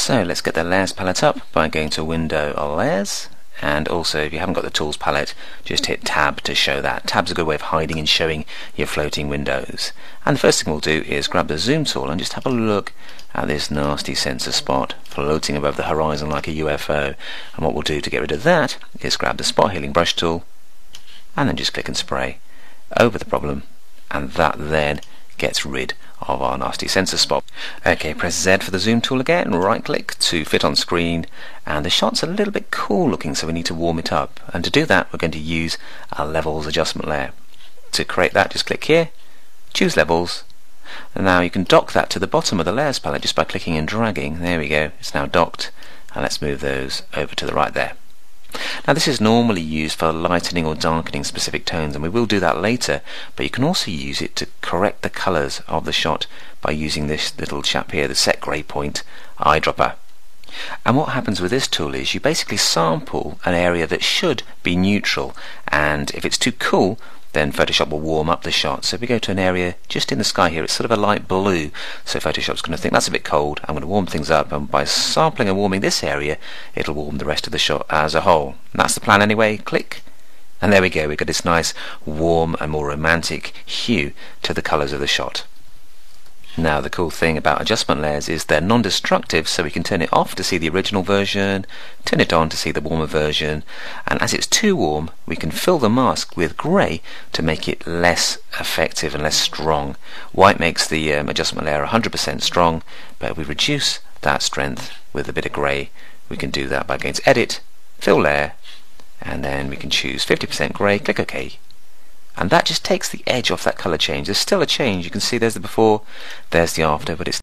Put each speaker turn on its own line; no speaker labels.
So let's get the layers palette up by going to Window or Layers, and also if you haven't got the tools palette, just hit Tab to show that. Tab's a good way of hiding and showing your floating windows. And the first thing we'll do is grab the zoom tool and just have a look at this nasty sensor spot floating above the horizon like a UFO. And what we'll do to get rid of that is grab the spot healing brush tool and then just click and spray over the problem, and that then gets rid of our nasty sensor spot. Okay, press Z for the zoom tool again, right click to fit on screen, and the shot's a little bit cool looking, so we need to warm it up, and to do that we're going to use our levels adjustment layer. To create that, just click here, choose levels, and now you can dock that to the bottom of the layers palette just by clicking and dragging. There we go, it's now docked, and let's move those over to the right there. Now this is normally used for lightening or darkening specific tones, and we will do that later, but you can also use it to correct the colours of the shot by using this little chap here, the Set Grey Point eyedropper. And what happens with this tool is you basically sample an area that should be neutral, and if it's too cool then Photoshop will warm up the shot. So if we go to an area just in the sky here, it's sort of a light blue, so Photoshop's going to think that's a bit cold, I'm going to warm things up, and by sampling and warming this area it'll warm the rest of the shot as a whole. And that's the plan anyway. Click, and there we go, we've got this nice warm and more romantic hue to the colours of the shot. Now the cool thing about adjustment layers is they're non-destructive, so we can turn it off to see the original version, turn it on to see the warmer version, and as it's too warm we can fill the mask with grey to make it less effective and less strong. White makes the adjustment layer 100% strong, but if we reduce that strength with a bit of grey, we can do that by going to Edit, Fill Layer, and then we can choose 50% grey, click OK. And that just takes the edge off that colour change. There's still a change, you can see there's the before, there's the after, but it's